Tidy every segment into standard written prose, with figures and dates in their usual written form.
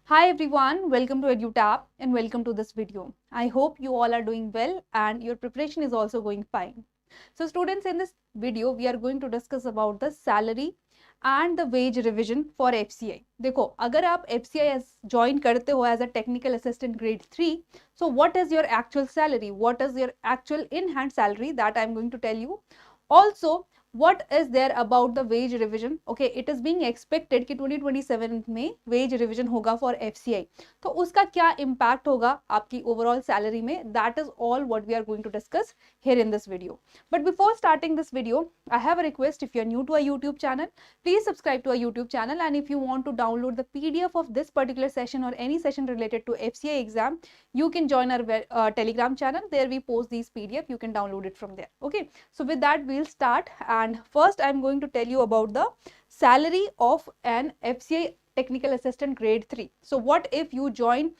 Hi everyone, welcome to EduTap and welcome to this video. I hope you all are doing well and your preparation is also going fine. So students, in this video we are going to discuss about the salary and the wage revision for FCI. देखो, अगर आप FCI join करते हो as a technical assistant grade 3, so what is your actual salary? What is your actual in-hand salary? That I am going to tell you. Also, what is there about the wage revision? Okay, it is being expected कि 2027 में wage revision होगा for FCI. तो उसका क्या impact होगा आपकी overall salary में? That is all what we are going to discuss here in this video. But before starting this video, I have a request. If you are new to our YouTube channel, please subscribe to our YouTube channel. And if you want to download the PDF of this particular session or any session related to FCI exam, you can join our Telegram channel. There we post these PDF. You can download it from there. Okay. So with that, we'll start. And first, I'm going to tell you about the salary of an FCI technical assistant grade 3. So what if you join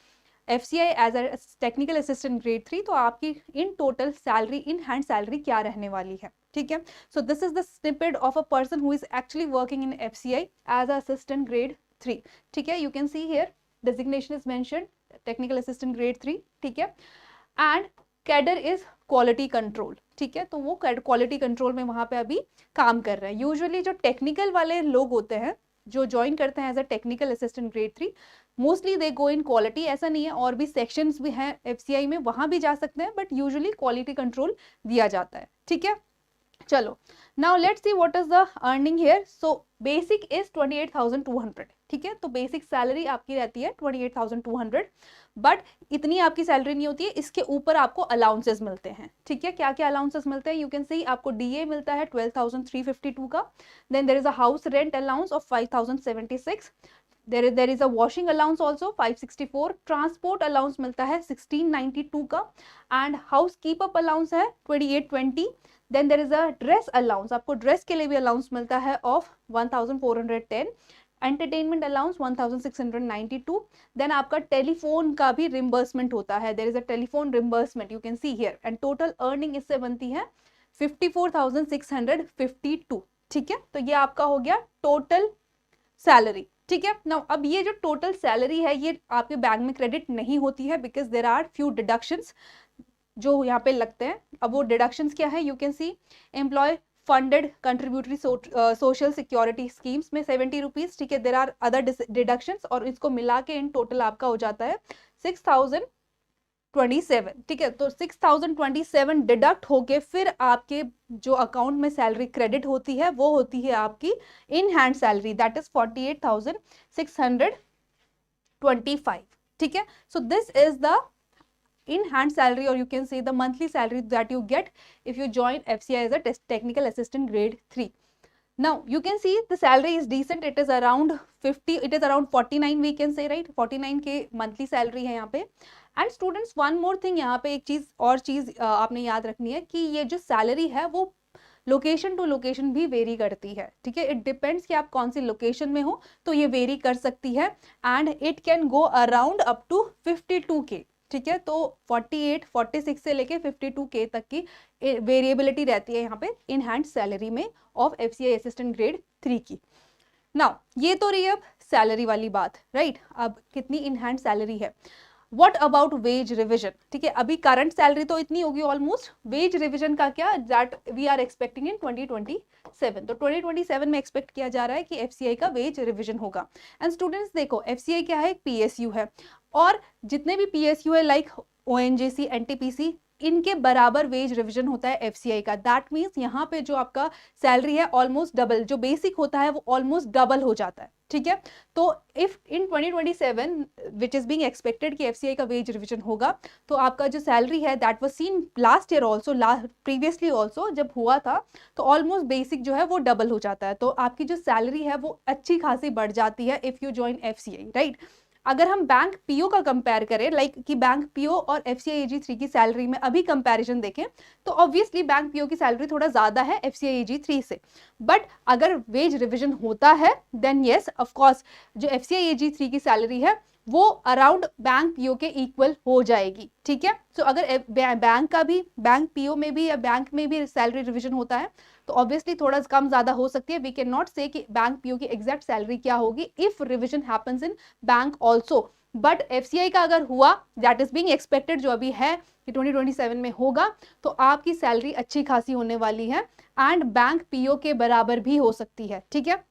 FCI as a technical assistant grade 3? तो आपकी in total salary, in hand salary क्या रहने वाली है, ठीक है? So this is the snippet of a person who is actually working in FCI as a assistant grade 3. ठीक है? You can see here designation is mentioned technical assistant grade 3. ठीक है? And cadre is quality control. ठीक है, तो वो quality control में वहां पे अभी काम कर रहे हैं. यूजुअली जो टेक्निकल वाले लोग होते हैं जो ज्वाइन करते हैं as a technical assistant grade 3, mostly they go in quality. ऐसा नहीं है, और भी सेक्शंस भी हैं FCI में, वहां भी जा सकते हैं, बट यूजुअली क्वालिटी कंट्रोल दिया जाता है. ठीक है, चलो now let's see what is the earning here. So basic is 28,200. ठीक है, तो बेसिक सैलरी आपकी रहती है 28,200, बट इतनी आपकी सैलरी नहीं होती है. इसके ऊपर आपको अलाउंसेस मिलते हैं. ठीक है, क्या क्या अलाउंसेस मिलते हैं? यू कैन सी आपको DA मिलता है 12,352 का. Then there is a house rent allowance of 5,076. there is a washing allowance also 564. Transport allowance मिलता है 1692 का. एंड हाउस कीपअप अलाउंस है 2820. Then there is a dress allowance, आपको ड्रेस के लिए भी अलाउंस मिलता है ऑफ 1410. Entertainment allowance 1692. देन आपका टेलीफोन का भी रिम्बर्समेंट होता है. There is a telephone reimbursement, you can see here. And total earning इससे बनती है 54,652. ठीक है, तो ये आपका हो गया टोटल सैलरी. ठीक है, नाउ अब ये जो टोटल सैलरी है ये आपके बैंक में क्रेडिट नहीं होती है, because there are few deductions जो यहाँ पे लगते हैं. अब वो डिडक्शंस क्या है? You can see employ funded contributory social security schemes में 70 रुपीज. ठीक है, देर आर अदर डिडक्शंस, और इसको मिला के इन टोटल आपका हो जाता है 6,027. ठीक है, तो 6,027 डिडक्ट होके फिर आपके जो अकाउंट में सैलरी क्रेडिट होती है वो होती है आपकी इन हैंड सैलरी, दैट इज 48,625. ठीक है, so this is the in hand salary, or you can say the monthly salary that you get if you join FCI as a technical assistant grade 3. Now you can see the salary is decent. It is around 50, it is around 49, we can say, right? 49 के monthly salary है यहाँ पे. And students, one more thing, यहाँ पे एक चीज आपने याद रखनी है कि ये जो सैलरी है वो लोकेशन टू लोकेशन भी वेरी करती है. ठीक है, इट डिपेंड्स कि आप कौन सी लोकेशन में हो, तो ये वेरी कर सकती है. And it can go around up to 52K. ठीक है, तो 48, 46 से लेके 52K तक की वेरिएबिलिटी रहती है यहाँ पे इन हैंड सैलरी में ऑफ FCI असिस्टेंट ग्रेड 3 की. नाउ ये तो रही अब सैलरी वाली बात, राइट? अब कितनी इन हैंड सैलरी है? What about wage revision? ठीक है, अभी करंट सैलरी तो इतनी होगी ऑलमोस्ट. वेज रिविजन का क्या? That we are expecting in 2027. तो 2027 में एक्सपेक्ट किया जा रहा है कि FCI का वेज रिविजन होगा. एंड स्टूडेंट्स देखो, FCI क्या है? PSU है, और जितने भी PSU है लाइक ONGC, NTPC, इनके बराबर वेज रिविजन होता है FCI का. दैट मीन्स यहाँ पे जो आपका सैलरी है ऑलमोस्ट डबल, जो बेसिक होता है वो ऑलमोस्ट डबल हो जाता है. ठीक है, तो if in 2027 which is being expected कि FCI का वेज रिविजन होगा, तो आपका जो सैलरी है that was scene last year also, previously also जब हुआ था, तो ऑलमोस्ट बेसिक जो है वो डबल हो जाता है. तो आपकी जो सैलरी है वो अच्छी खासी बढ़ जाती है if you join FCI, right? अगर हम बैंक PO का कंपेयर करें, लाइक कि बैंक PO और FCI AG3 की सैलरी में अभी कंपैरिजन देखें, तो ऑब्वियसली बैंक PO की सैलरी थोड़ा ज्यादा है FCI AG3 से. बट अगर वेज रिविजन होता है देन यस ऑफ कोर्स जो FCI AG3 की सैलरी है वो अराउंड बैंक PO के इक्वल हो जाएगी. ठीक है, सो अगर बैंक PO में भी या बैंक में भी सैलरी रिविजन होता है तो ऑब्वियसली थोड़ा कम ज़्यादा हो सकती है. वी कैन नॉट से कि बैंक पीओ की एग्जैक्ट सैलरी क्या होगी if revision happens in bank also. But FCI का अगर हुआ, दैट इज बीइंग एक्सपेक्टेड, जो अभी है कि 2027 में होगा, तो आपकी सैलरी अच्छी खासी होने वाली है एंड बैंक पीओ के बराबर भी हो सकती है. ठीक है,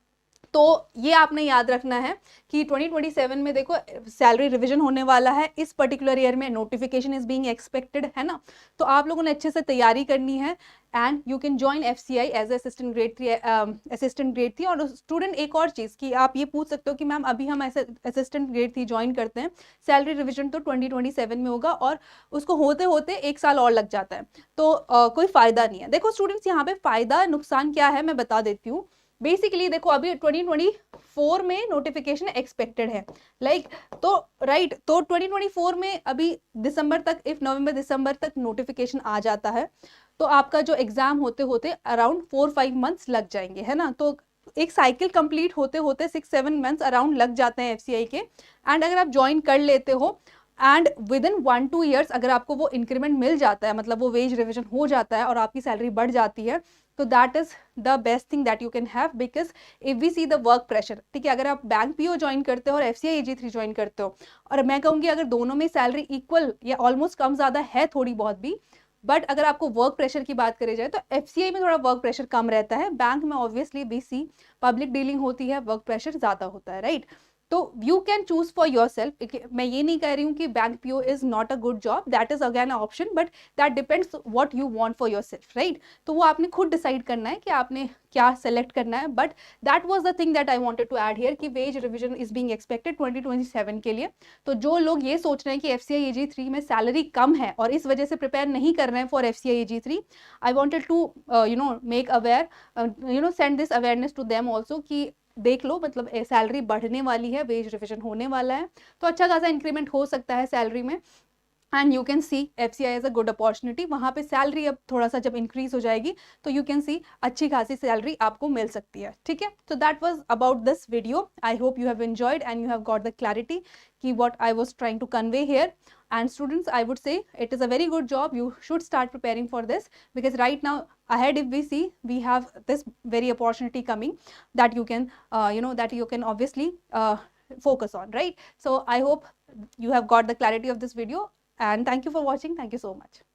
तो ये आपने याद रखना है कि 2027 में देखो सैलरी रिवीजन होने वाला है. इस पर्टिकुलर ईयर में नोटिफिकेशन इज बीइंग एक्सपेक्टेड, है ना. तो आप लोगों ने अच्छे से तैयारी करनी है and you can join FCI as assistant grade 3. और स्टूडेंट एक और चीज़ कि आप ये पूछ सकते हो कि मैम अभी हम ऐसे असिस्टेंट ग्रेड 3 ज्वाइन करते हैं, सैलरी रिविजन तो 2027 में होगा और उसको होते होते 1 साल और लग जाता है, तो कोई फ़ायदा नहीं है. देखो स्टूडेंट्स, यहाँ पे फ़ायदा नुकसान क्या है मैं बता देती हूँ. बेसिकली देखो अभी 2024 में नोटिफिकेशन एक्सपेक्टेड है, तो राइट, तो 2024 में अभी दिसंबर तक, इफ नवंबर दिसंबर तक नोटिफिकेशन आ जाता है, तो आपका जो एग्जाम होते होते अराउंड 4-5 मंथ्स लग जाएंगे, है ना. तो एक साइकिल कंप्लीट होते होते 6-7 मंथ्स अराउंड लग जाते हैं एफसीआई के. एंड अगर आप ज्वाइन कर लेते हो एंड विद इन 1-2 ईयर्स अगर आपको वो इंक्रीमेंट मिल जाता है, मतलब वो वेज रिविजन हो जाता है और आपकी सैलरी बढ़ जाती है, तो that is the best thing that you can have. Because if we see the work pressure, ठीक है, अगर आप बैंक पीओ ज्वाइन करते हो और एफसीआई AG3 ज्वाइन करते हो, और मैं कहूँगी अगर दोनों में सैलरी इक्वल या ऑलमोस्ट कम ज़्यादा है थोड़ी बहुत भी, बट अगर आपको वर्क प्रेशर की बात करी जाए तो एफसीआई में थोड़ा वर्क प्रेशर कम रहता है. बैंक में ऑब्वियसली बीसी पब्लिक डीलिंग होती है, वर्क प्रेशर ज़्यादा होता है, राइट. तो you can choose for your self. मैं ये नहीं कह रही हूँ कि bank PO is not a good job, that is again option, but that depends what you want for your self, right. तो वो आपने खुद डिसाइड करना है कि आपने क्या सेलेक्ट करना है. But that was the thing that I wanted to add here कि wage revision is being expected 2027 के लिए. तो जो लोग ये सोच रहे हैं कि एफसीआई AG3 में सैलरी कम है और इस वजह से प्रिपेयर नहीं कर रहे हैं for FCI AG3, I wanted to make aware, send this awareness to them also कि देख लो, मतलब सैलरी बढ़ने वाली है, वेज रिविजन होने वाला है, तो अच्छा खासा इंक्रीमेंट हो सकता है सैलरी में. And you can see FCI as a good opportunity. वहाँ पे सैलरी अब थोड़ा सा जब इंक्रीज हो जाएगी तो यू कैन सी अच्छी खासी सैलरी आपको मिल सकती है. ठीक है, तो that was about this video. I hope you have enjoyed and you have got the clarity कि what I was trying to convey here. And students, I would say it is a very good job. You should start preparing for this, because right now ahead if we see, we have this very opportunity coming that you can that you can obviously focus on, right? So I hope you have got the clarity of this video, and thank you for watching. Thank you so much.